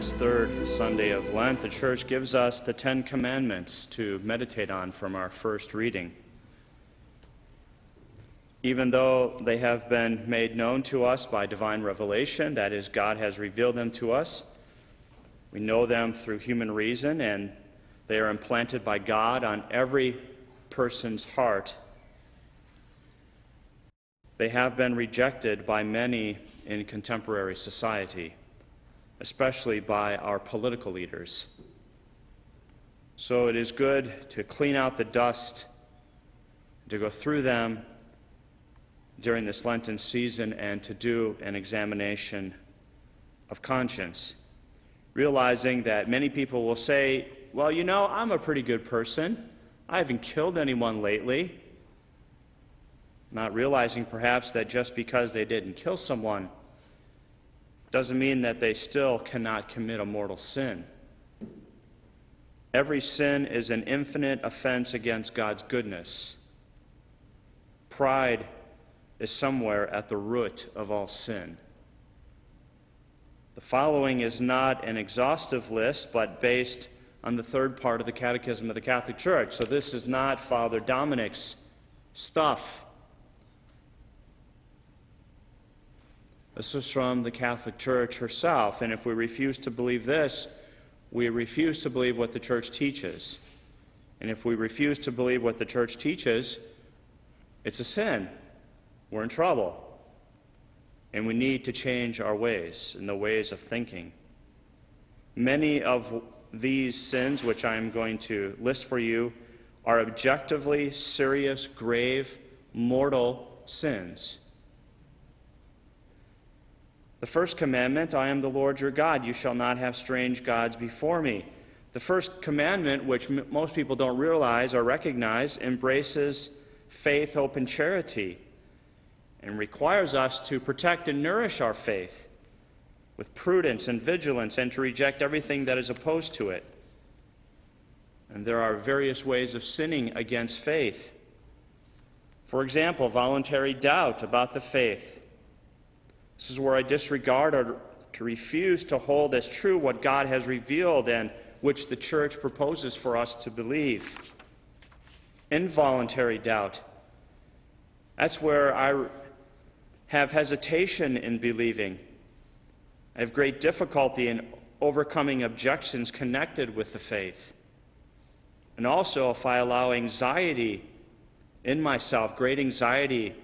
this third Sunday of Lent, the Church gives us the Ten Commandments to meditate on from our first reading. Even though they have been made known to us by divine revelation, that is, God has revealed them to us, we know them through human reason, and they are implanted by God on every person's heart. They have been rejected by many in contemporary society, especially by our political leaders. So it is good to clean out the dust, to go through them during this Lenten season, and to do an examination of conscience, realizing that many people will say, well, you know, I'm a pretty good person. I haven't killed anyone lately. Not realizing perhaps that just because they didn't kill someone doesn't mean that they still cannot commit a mortal sin. Every sin is an infinite offense against God's goodness. Pride is somewhere at the root of all sin. The following is not an exhaustive list, but based on the third part of the Catechism of the Catholic Church. So this is not Fr Dominic's stuff. This is from the Catholic Church herself, and if we refuse to believe this, we refuse to believe what the Church teaches. And if we refuse to believe what the Church teaches, it's a sin. We're in trouble. And we need to change our ways and the ways of thinking. Many of these sins, which I am going to list for you, are objectively serious, grave, mortal sins. The first commandment, I am the Lord your God, you shall not have strange gods before me. The first commandment, which most people don't realize or recognize, embraces faith, hope, and charity, and requires us to protect and nourish our faith with prudence and vigilance, and to reject everything that is opposed to it. And there are various ways of sinning against faith. For example, voluntary doubt about the faith. This is where I disregard or to refuse to hold as true what God has revealed and which the Church proposes for us to believe. Involuntary doubt. That's where I have hesitation in believing. I have great difficulty in overcoming objections connected with the faith. And also, if I allow anxiety in myself, great anxiety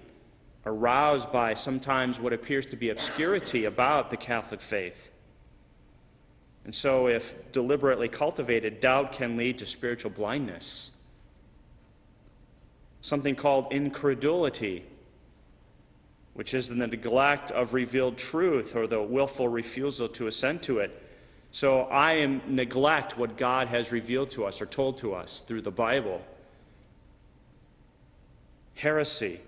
aroused by sometimes what appears to be obscurity about the Catholic faith. And so, if deliberately cultivated, doubt can lead to spiritual blindness. Something called incredulity, which is the neglect of revealed truth or the willful refusal to assent to it. So I neglect what God has revealed to us or told to us through the Bible. Heresy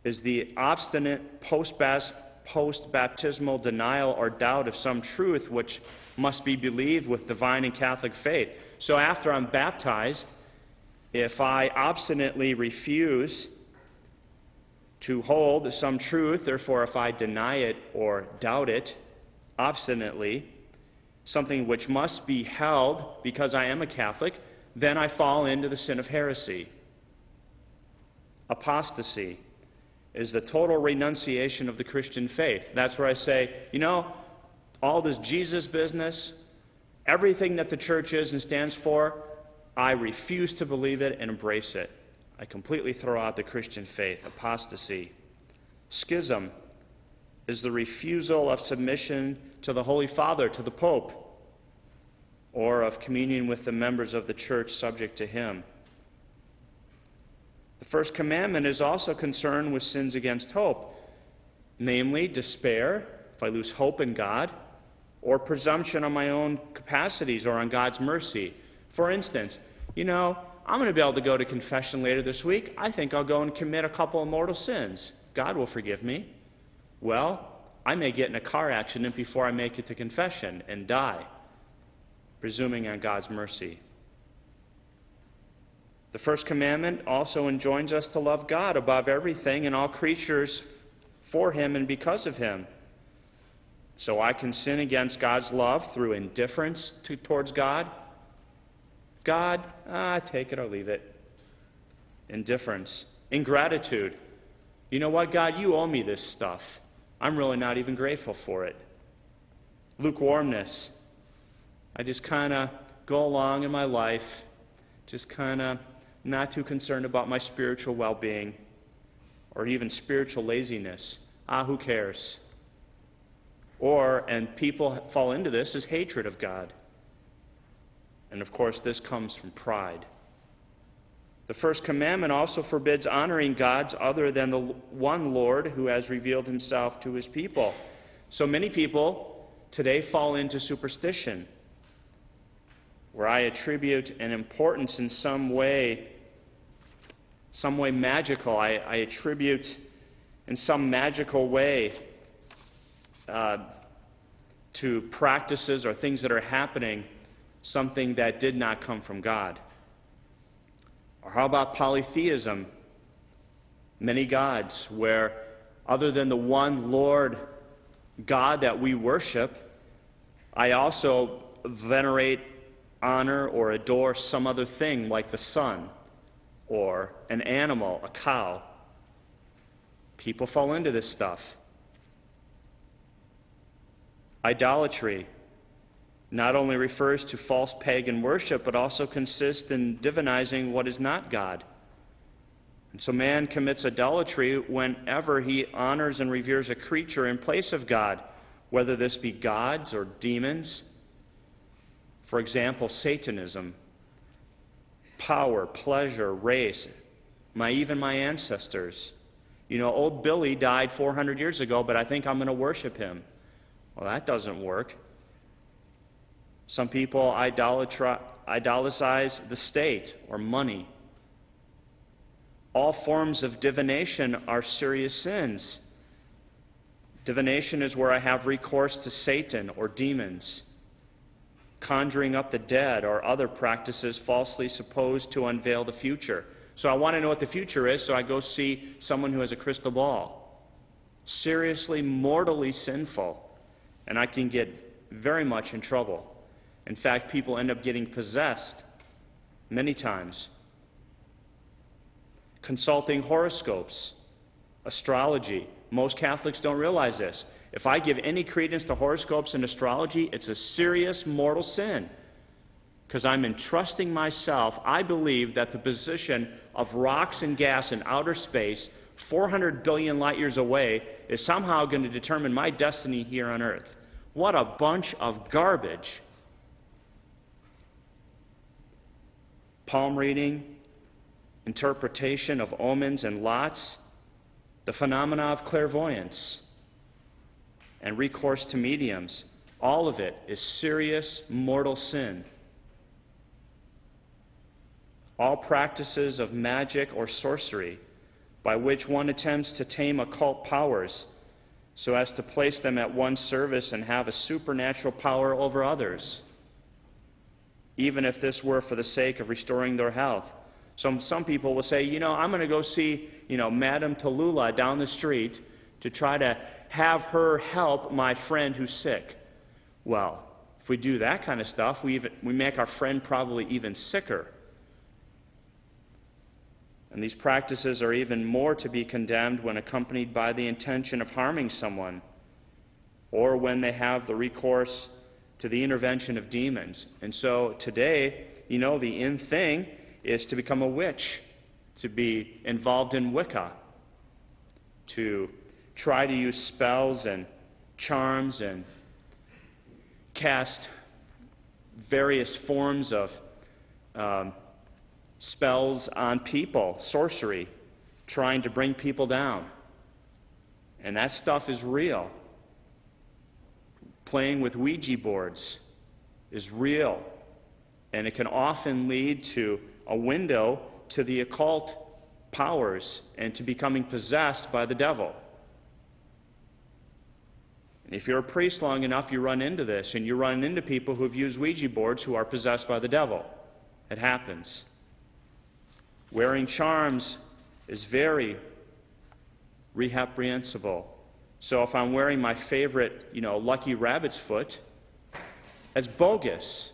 is the obstinate post-baptismal denial or doubt of some truth which must be believed with divine and Catholic faith. So after I'm baptized, if I obstinately refuse to hold some truth, therefore if I deny it or doubt it obstinately, something which must be held because I am a Catholic, then I fall into the sin of heresy. Apostasy is the total renunciation of the Christian faith. That's where I say, you know, all this Jesus business, everything that the Church is and stands for, I refuse to believe it and embrace it. I completely throw out the Christian faith. Apostasy. Schism is the refusal of submission to the Holy Father, to the Pope, or of communion with the members of the Church subject to him. The first commandment is also concerned with sins against hope, namely despair, if I lose hope in God, or presumption on my own capacities or on God's mercy. For instance, you know, I'm going to be able to go to confession later this week. I think I'll go and commit a couple of mortal sins. God will forgive me. Well, I may get in a car accident before I make it to confession and die, presuming on God's mercy. The first commandment also enjoins us to love God above everything and all creatures for him and because of him. So I can sin against God's love through indifference towards God. God, take it or leave it. Indifference. Ingratitude. You know what, God, you owe me this stuff. I'm really not even grateful for it. Lukewarmness. I just kind of go along in my life, just kind of not too concerned about my spiritual well-being, or even spiritual laziness. Who cares? And people fall into this, is hatred of God. And of course, this comes from pride. The first commandment also forbids honoring gods other than the one Lord who has revealed himself to his people. So many people today fall into superstition, where I attribute an importance in some way magical. I attribute in some magical way to practices or things that are happening something that did not come from God. Or how about polytheism? Many gods, where other than the one Lord God that we worship, I also venerate, honor, or adore some other thing like the sun, or an animal, a cow. People fall into this stuff. Idolatry not only refers to false pagan worship, but also consists in divinizing what is not God. And so man commits idolatry whenever he honors and reveres a creature in place of God, whether this be gods or demons. For example, Satanism, power, pleasure, race, even my ancestors. You know, old Billy died 400 years ago, but I think I'm going to worship him. Well, that doesn't work. Some people idolatrize the state or money. All forms of divination are serious sins. Divination is where I have recourse to Satan or demons. Conjuring up the dead or other practices falsely supposed to unveil the future. So I want to know what the future is, so I go see someone who has a crystal ball. Seriously, mortally sinful. And I can get very much in trouble. In fact, people end up getting possessed many times. Consulting horoscopes, astrology. Most Catholics don't realize this. If I give any credence to horoscopes and astrology, it's a serious mortal sin. Because I'm entrusting myself, I believe that the position of rocks and gas in outer space, 400 billion light years away, is somehow going to determine my destiny here on earth. What a bunch of garbage. Palm reading, interpretation of omens and lots, the phenomena of clairvoyance, and recourse to mediums. All of it is serious mortal sin. All practices of magic or sorcery by which one attempts to tame occult powers so as to place them at one's service and have a supernatural power over others, even if this were for the sake of restoring their health. Some people will say, I'm going to go see, Madame Tallulah down the street to try to have her help my friend who's sick. Well, if we do that kind of stuff, we make our friend probably even sicker. And these practices are even more to be condemned when accompanied by the intention of harming someone, or when they have the recourse to the intervention of demons. And so today, the in thing is to become a witch, to be involved in Wicca, to try to use spells and charms and cast various forms of spells on people, sorcery, trying to bring people down. And that stuff is real. Playing with Ouija boards is real, and it can often lead to a window to the occult powers and to becoming possessed by the devil. And if you're a priest long enough, you run into this, and you run into people who've used Ouija boards who are possessed by the devil. It happens. Wearing charms is very reprehensible. So if I'm wearing my favorite, lucky rabbit's foot, that's bogus.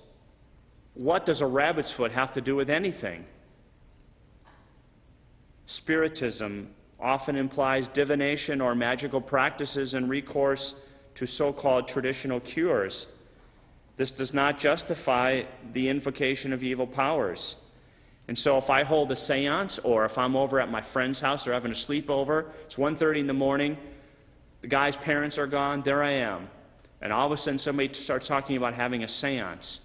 What does a rabbit's foot have to do with anything? Spiritism often implies divination or magical practices and recourse to so-called traditional cures. This does not justify the invocation of evil powers. And so if I hold a seance, or if I'm over at my friend's house or having a sleepover, it's 1:30 in the morning, the guy's parents are gone, there I am. And all of a sudden somebody starts talking about having a seance.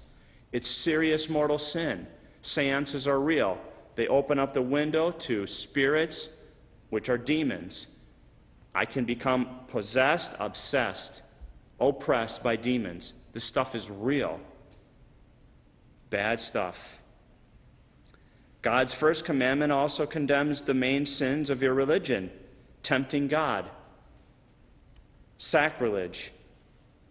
It's serious mortal sin. Seances are real. They open up the window to spirits, which are demons. I can become possessed, obsessed, oppressed by demons. This stuff is real. Bad stuff. God's first commandment also condemns the main sins of irreligion: tempting God, sacrilege,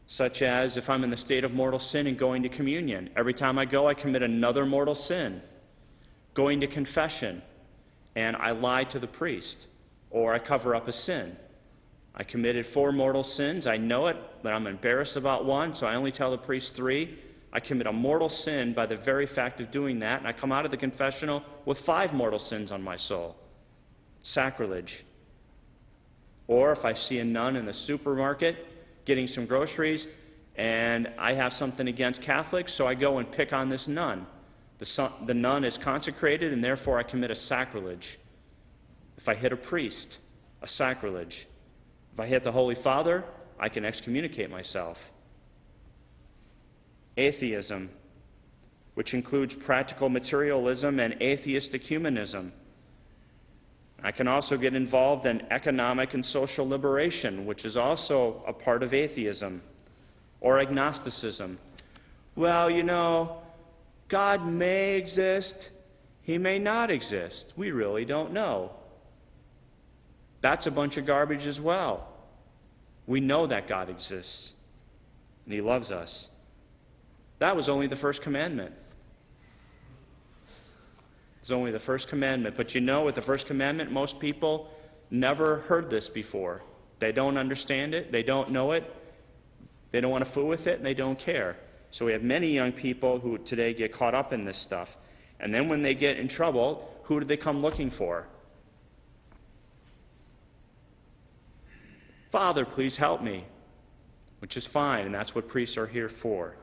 such as if I'm in the state of mortal sin and going to communion. Every time I go, I commit another mortal sin. Going to confession, and I lie to the priest, or I cover up a sin. I committed 4 mortal sins. I know it, but I'm embarrassed about one, so I only tell the priest 3. I commit a mortal sin by the very fact of doing that, and I come out of the confessional with 5 mortal sins on my soul. Sacrilege. Or if I see a nun in the supermarket getting some groceries, and I have something against Catholics, so I go and pick on this nun. The nun is consecrated, and therefore I commit a sacrilege. If I hit a priest, a sacrilege. If I hit the Holy Father, I can excommunicate myself. Atheism, which includes practical materialism and atheistic humanism. I can also get involved in economic and social liberation, which is also a part of atheism. Or agnosticism. Well, God may exist, he may not exist. We really don't know. That's a bunch of garbage as well. We know that God exists, and he loves us. That was only the first commandment. It's only the first commandment. But with the first commandment, most people never heard this before. They don't understand it, they don't know it, they don't want to fool with it, and they don't care. So we have many young people who today get caught up in this stuff. And then when they get in trouble, who do they come looking for? Father, please help me. Which is fine, and that's what priests are here for.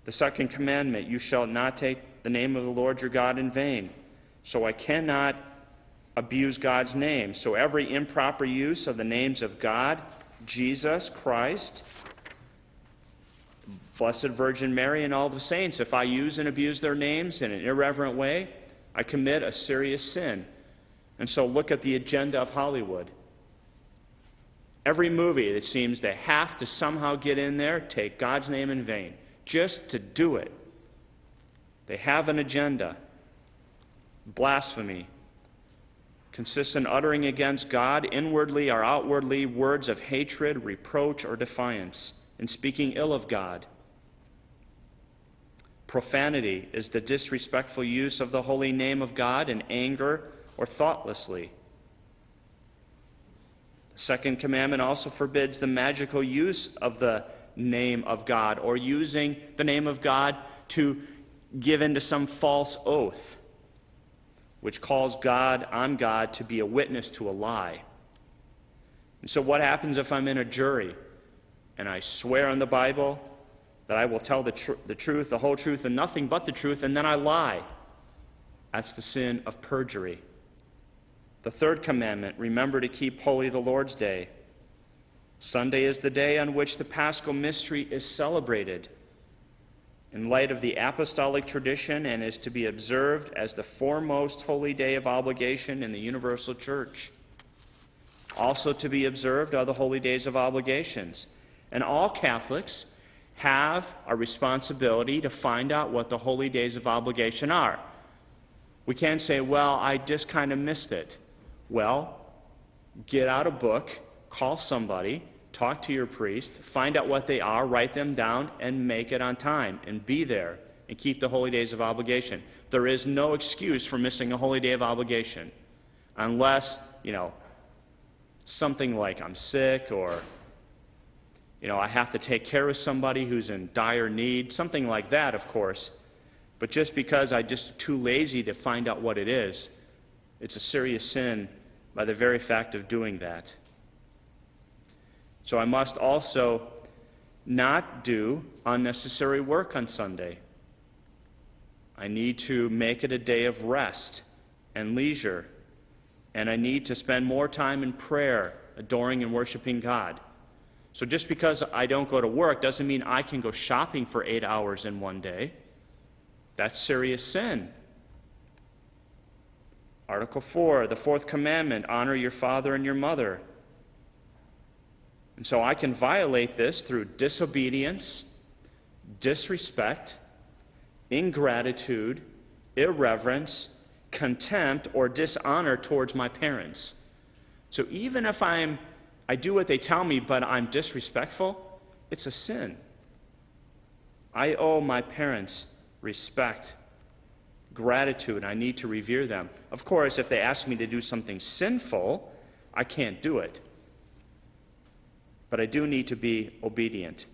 The second commandment, you shall not take the name of the Lord your God in vain. So I cannot abuse God's name. So every improper use of the names of God, Jesus, Christ, Blessed Virgin Mary, and all the saints, if I use and abuse their names in an irreverent way, I commit a serious sin. And so look at the agenda of Hollywood. Every movie that seems to have to somehow get in there, take God's name in vain, just to do it. They have an agenda. Blasphemy consists in uttering against God, inwardly or outwardly, words of hatred, reproach, or defiance, and speaking ill of God. Profanity is the disrespectful use of the holy name of God in anger or thoughtlessly. The second commandment also forbids the magical use of the name of God, or using the name of God to give into some false oath, which calls God on God to be a witness to a lie. And so what happens if I'm in a jury and I swear on the Bible that I will tell the truth, the whole truth, and nothing but the truth, and then I lie? That's the sin of perjury. The third commandment, remember to keep holy the Lord's Day. Sunday is the day on which the Paschal mystery is celebrated in light of the apostolic tradition, and is to be observed as the foremost holy day of obligation in the universal church. Also to be observed are the holy days of obligations. And all Catholics have a responsibility to find out what the holy days of obligation are. We can't say, well, I just kind of missed it. Well, get out a book, call somebody, talk to your priest, find out what they are, write them down, and make it on time, and be there, and keep the holy days of obligation. There is no excuse for missing a holy day of obligation, unless, something like I'm sick, or I have to take care of somebody who's in dire need, something like that, of course. But just because I'm just too lazy to find out what it is, it's a serious sin by the very fact of doing that. So I must also not do unnecessary work on Sunday. I need to make it a day of rest and leisure, and I need to spend more time in prayer, adoring and worshiping God. So just because I don't go to work doesn't mean I can go shopping for 8 hours in one day. That's serious sin. Article 4, the fourth commandment, honor your father and your mother. And so I can violate this through disobedience, disrespect, ingratitude, irreverence, contempt, or dishonor towards my parents. So even if I do what they tell me, but I'm disrespectful, it's a sin. I owe my parents respect, gratitude. I need to revere them. Of course, if they ask me to do something sinful, I can't do it. But I do need to be obedient.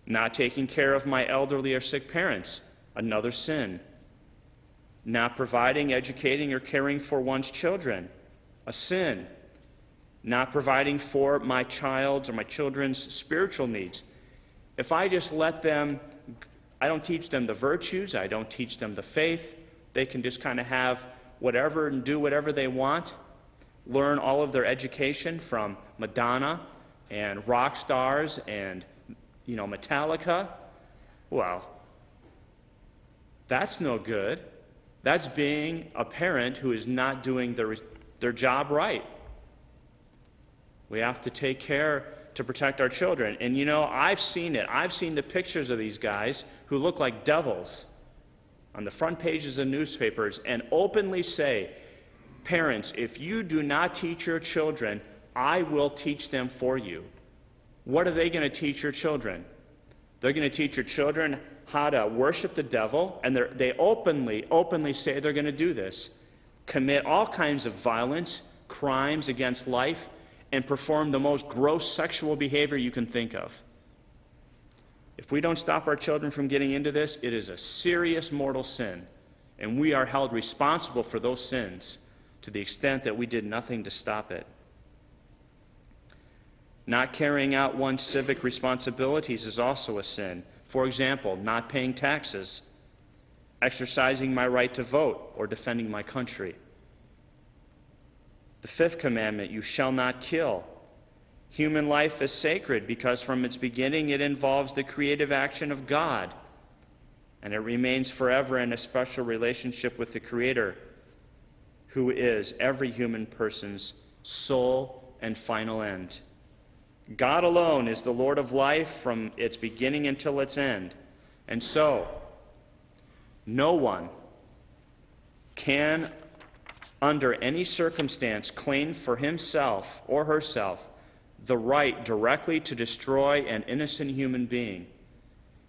Not taking care of my elderly or sick parents, another sin. Not providing, educating, or caring for one's children, a sin. Not providing for my child's or my children's spiritual needs. If I just let them, I don't teach them the virtues, I don't teach them the faith, they can just kind of have whatever and do whatever they want, learn all of their education from Madonna and rock stars and, Metallica. Well, that's no good. That's being a parent who is not doing their job right. We have to take care to protect our children. And I've seen it. I've seen the pictures of these guys who look like devils on the front pages of newspapers and openly say, parents, if you do not teach your children, I will teach them for you. What are they going to teach your children? They're going to teach your children how to worship the devil, and they openly say they're going to do this, commit all kinds of violence, crimes against life, and perform the most gross sexual behavior you can think of. If we don't stop our children from getting into this, it is a serious mortal sin, and we are held responsible for those sins to the extent that we did nothing to stop it. Not carrying out one's civic responsibilities is also a sin. For example, not paying taxes, exercising my right to vote, or defending my country. The fifth commandment, you shall not kill. Human life is sacred because from its beginning it involves the creative action of God, and it remains forever in a special relationship with the Creator, who is every human person's sole and final end. God alone is the Lord of life from its beginning until its end. And so, no one can, under any circumstance, claim for himself or herself the right directly to destroy an innocent human being.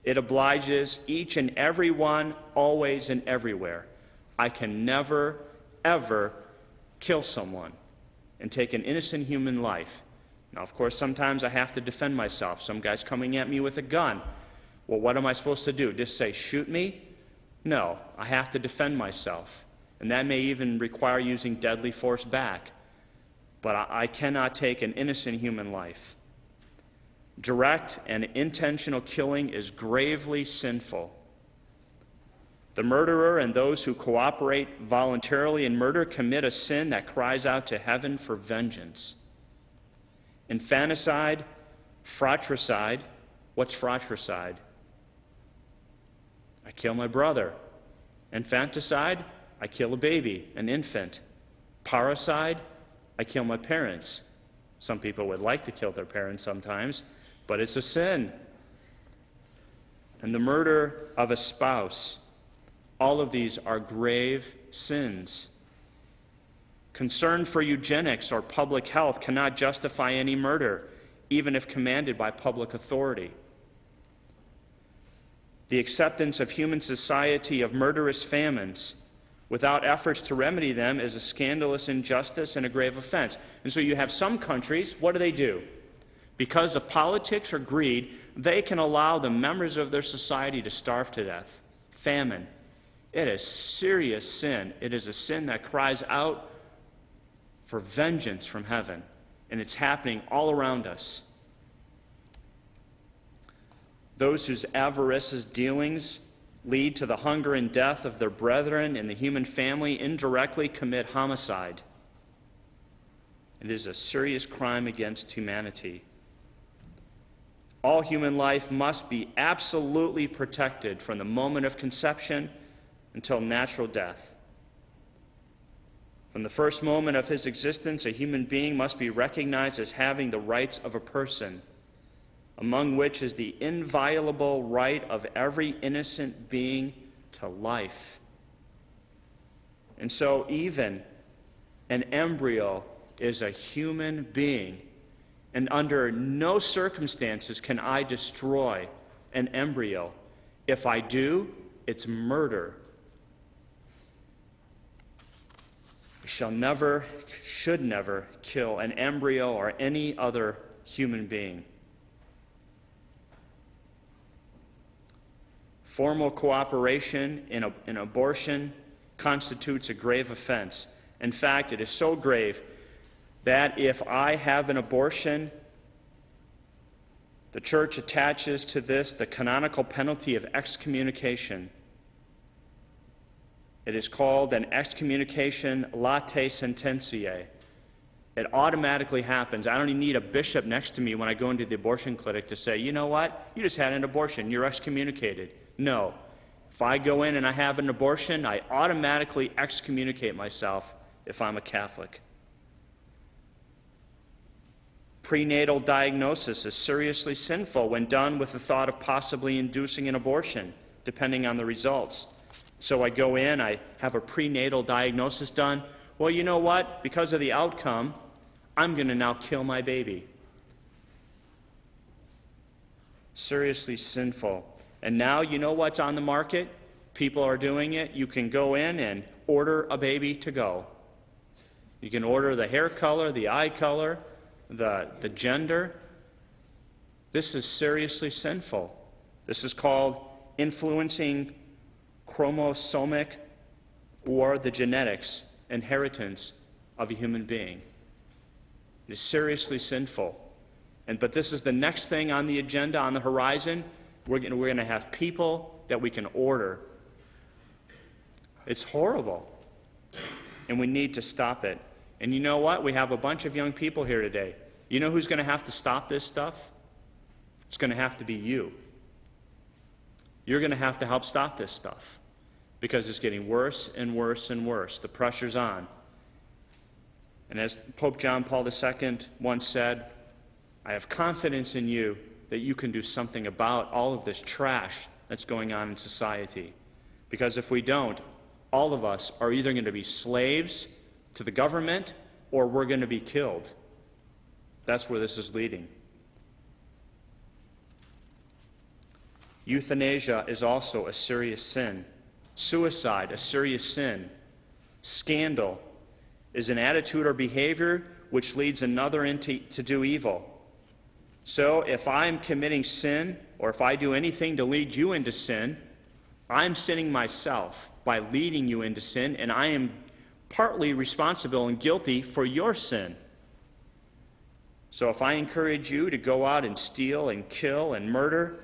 It obliges each and every one, always and everywhere. I can never, ever kill someone and take an innocent human life. Now, of course, sometimes I have to defend myself. Some guy's coming at me with a gun. Well, what am I supposed to do? Just say, shoot me? No, I have to defend myself. And that may even require using deadly force back. But I cannot take an innocent human life. Direct and intentional killing is gravely sinful. The murderer and those who cooperate voluntarily in murder commit a sin that cries out to heaven for vengeance. Infanticide, fratricide. What's fratricide? I kill my brother. Infanticide, I kill a baby, an infant. Parricide, I kill my parents. Some people would like to kill their parents sometimes, but it's a sin. And the murder of a spouse. All of these are grave sins. Concern for eugenics or public health cannot justify any murder, even if commanded by public authority. The acceptance of human society of murderous famines without efforts to remedy them is a scandalous injustice and a grave offense. And so you have some countries, what do? Because of politics or greed, they can allow the members of their society to starve to death. Famine. It is serious sin. It is a sin that cries out for vengeance from heaven. And it's happening all around us. Those whose avaricious dealings lead to the hunger and death of their brethren in the human family indirectly commit homicide. It is a serious crime against humanity. All human life must be absolutely protected from the moment of conception until natural death. From the first moment of his existence, a human being must be recognized as having the rights of a person, among which is the inviolable right of every innocent being to life. And so even an embryo is a human being, and under no circumstances can I destroy an embryo. If I do, it's murder. We should never kill an embryo or any other human being. Formal cooperation in abortion constitutes a grave offense. In fact, it is so grave that if I have an abortion, the church attaches to this the canonical penalty of excommunication. It is called an excommunication latae sententiae. It automatically happens. I don't even need a bishop next to me when I go into the abortion clinic to say, you know what, you just had an abortion, you're excommunicated. No. If I go in and I have an abortion, I automatically excommunicate myself if I'm a Catholic. Prenatal diagnosis is seriously sinful when done with the thought of possibly inducing an abortion, depending on the results. So I go in, I have a prenatal diagnosis done. Well, you know what? Because of the outcome, I'm going to now kill my baby. Seriously sinful. And now you know what's on the market? People are doing it. You can go in and order a baby to go. You can order the hair color, the eye color, the gender. This is seriously sinful. This is called influencing chromosomic or the genetics, inheritance of a human being. It is seriously sinful. But this is the next thing on the agenda, on the horizon. We're going to have people that we can order. It's horrible. And we need to stop it. And you know what? We have a bunch of young people here today. You know who's going to have to stop this stuff? It's going to have to be you. You're going to have to help stop this stuff because it's getting worse and worse and worse. The pressure's on. And as Pope John Paul II once said, I have confidence in you that you can do something about all of this trash that's going on in society. Because if we don't, all of us are either going to be slaves to the government or we're going to be killed. That's where this is leading. Euthanasia is also a serious sin. Suicide, a serious sin. Scandal is an attitude or behavior which leads another to do evil. So if I'm committing sin, or if I do anything to lead you into sin, I'm sinning myself by leading you into sin, and I am partly responsible and guilty for your sin. So if I encourage you to go out and steal and kill and murder,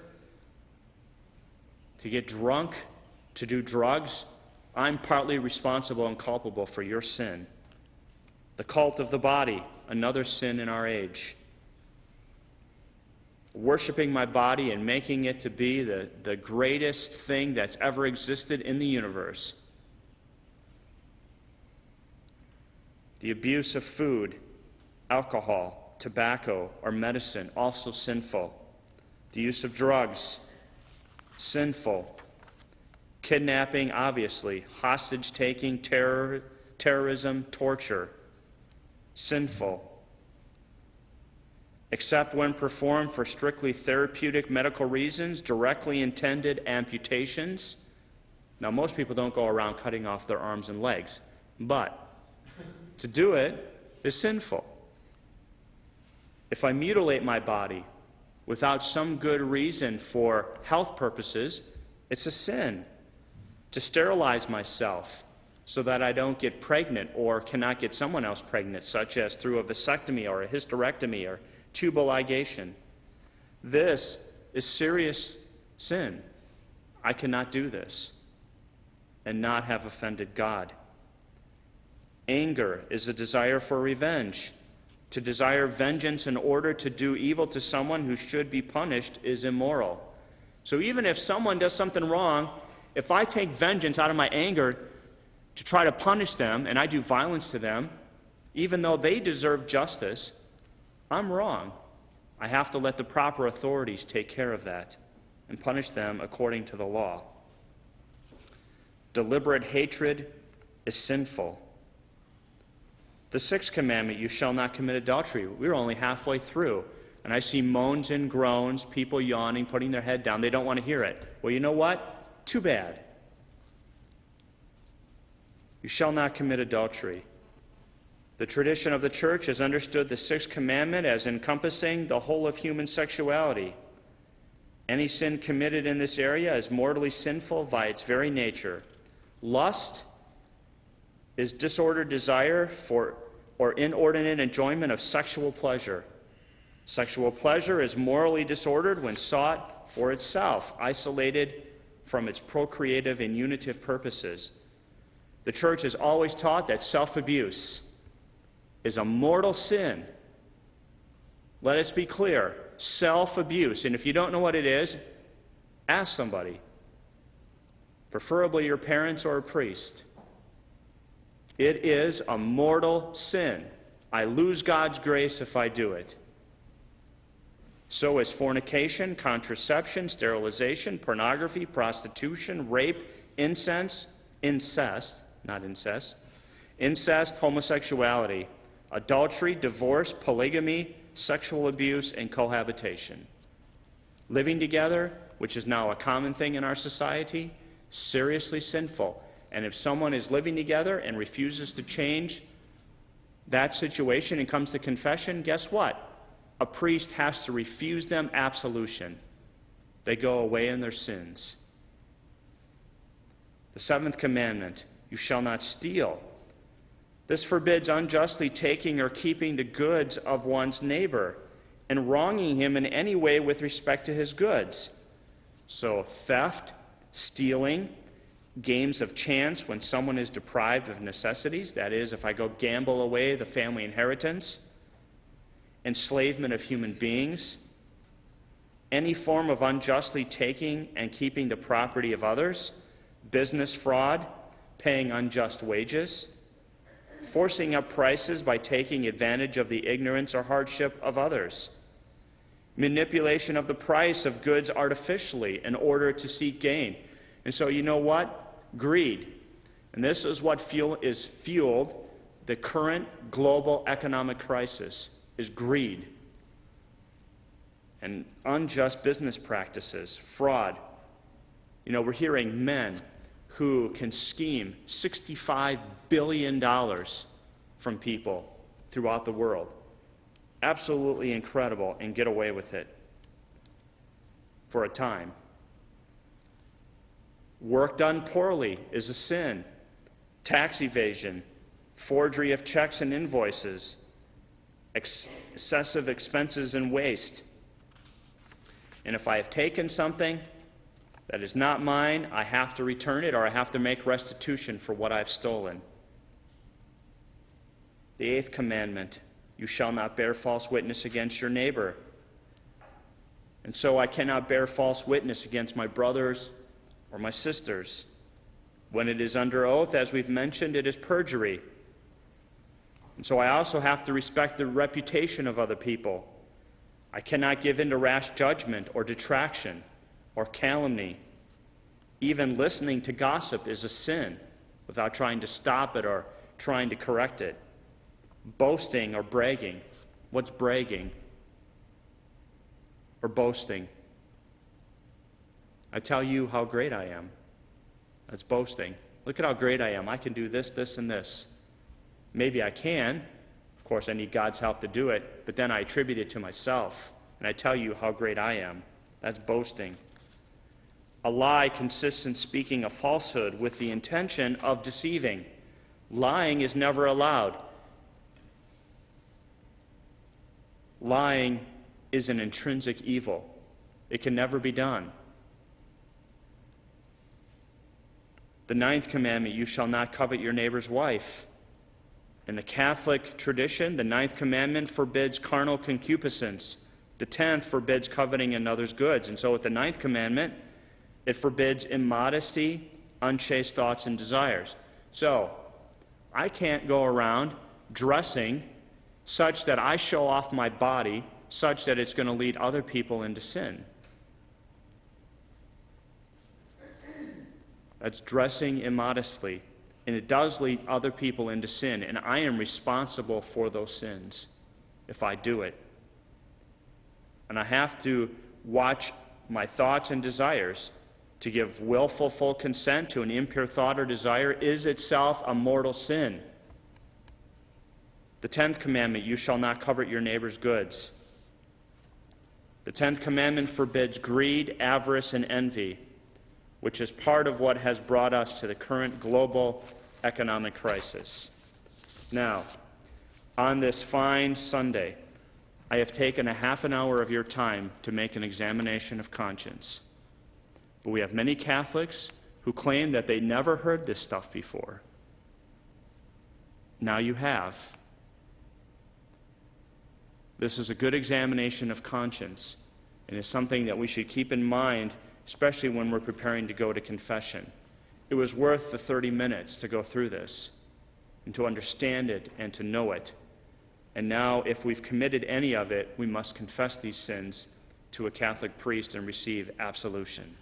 to get drunk, to do drugs, I'm partly responsible and culpable for your sin. The cult of the body, another sin in our age. Worshipping my body and making it to be the greatest thing that's ever existed in the universe. The abuse of food, alcohol, tobacco, or medicine, also sinful. The use of drugs, sinful. Kidnapping, obviously. Hostage-taking, terrorism, torture, sinful. Except when performed for strictly therapeutic medical reasons, directly intended amputations, Now, most people don't go around cutting off their arms and legs, but to do it is sinful. If I mutilate my body without some good reason for health purposes, it's a sin. To sterilize myself so that I don't get pregnant or cannot get someone else pregnant, such as through a vasectomy or a hysterectomy or tubal ligation. This is serious sin. I cannot do this and not have offended God. Anger is a desire for revenge. To desire vengeance in order to do evil to someone who should be punished is immoral. So even if someone does something wrong, if I take vengeance out of my anger to try to punish them and I do violence to them, even though they deserve justice, I'm wrong. I have to let the proper authorities take care of that and punish them according to the law. Deliberate hatred is sinful. The sixth commandment, you shall not commit adultery. We're only halfway through, and I see moans and groans, people yawning, putting their head down. They don't want to hear it. Well, you know what? Too bad. You shall not commit adultery. The tradition of the church has understood the sixth commandment as encompassing the whole of human sexuality. Any sin committed in this area is mortally sinful by its very nature. Lust is disordered desire for or inordinate enjoyment of sexual pleasure. Sexual pleasure is morally disordered when sought for itself, isolated from its procreative and unitive purposes. The church has always taught that self-abuse is a mortal sin. Let us be clear, self-abuse. And if you don't know what it is, ask somebody, preferably your parents or a priest. It is a mortal sin. I lose God's grace if I do it. So is fornication, contraception, sterilization, pornography, prostitution, rape, incest, homosexuality, adultery, divorce, polygamy, sexual abuse, and cohabitation. Living together, which is now a common thing in our society, seriously sinful. And if someone is living together and refuses to change that situation and comes to confession, guess what? A priest has to refuse them absolution. They go away in their sins. The seventh commandment, you shall not steal. This forbids unjustly taking or keeping the goods of one's neighbor and wronging him in any way with respect to his goods. So theft, stealing, games of chance when someone is deprived of necessities, that is, if I go gamble away the family inheritance, enslavement of human beings, any form of unjustly taking and keeping the property of others, business fraud, paying unjust wages, forcing up prices by taking advantage of the ignorance or hardship of others, manipulation of the price of goods artificially in order to seek gain. And so you know what? Greed. And this is what is fueled the current global economic crisis, is greed and unjust business practices, fraud. You know, we're hearing men who can scheme $65 billion from people throughout the world. Absolutely incredible, and get away with it for a time. Work done poorly is a sin. Tax evasion, forgery of checks and invoices, excessive expenses and waste. And if I have taken something that is not mine, I have to return it or I have to make restitution for what I've stolen. The eighth commandment, you shall not bear false witness against your neighbor. And so I cannot bear false witness against my brothers or my sisters. When it is under oath, as we've mentioned, it is perjury. And so I also have to respect the reputation of other people. I cannot give in to rash judgment or detraction or calumny. Even listening to gossip is a sin without trying to stop it or trying to correct it. Boasting or bragging. What's bragging or boasting? I tell you how great I am. That's boasting. Look at how great I am. I can do this, this, and this. Maybe I can. Of course, I need God's help to do it, but then I attribute it to myself, and I tell you how great I am. That's boasting. A lie consists in speaking a falsehood with the intention of deceiving. Lying is never allowed. Lying is an intrinsic evil. It can never be done. The 9th commandment, you shall not covet your neighbor's wife. In the Catholic tradition, the 9th commandment forbids carnal concupiscence. The 10th forbids coveting another's goods. And so with the 9th commandment, it forbids immodesty, unchaste thoughts, and desires. So, I can't go around dressing such that I show off my body such that it's going to lead other people into sin. That's dressing immodestly. And it does lead other people into sin. And I am responsible for those sins if I do it. And I have to watch my thoughts and desires. To give willful full consent to an impure thought or desire is itself a mortal sin. The 10th commandment, you shall not covet your neighbor's goods. The 10th commandment forbids greed, avarice, and envy, which is part of what has brought us to the current global economic crisis. Now, on this fine Sunday, I have taken a half an hour of your time to make an examination of conscience. But we have many Catholics who claim that they never heard this stuff before. Now you have. This is a good examination of conscience, and is something that we should keep in mind, especially when we're preparing to go to confession. It was worth the 30 minutes to go through this, and to understand it and to know it. And now, if we've committed any of it, we must confess these sins to a Catholic priest and receive absolution.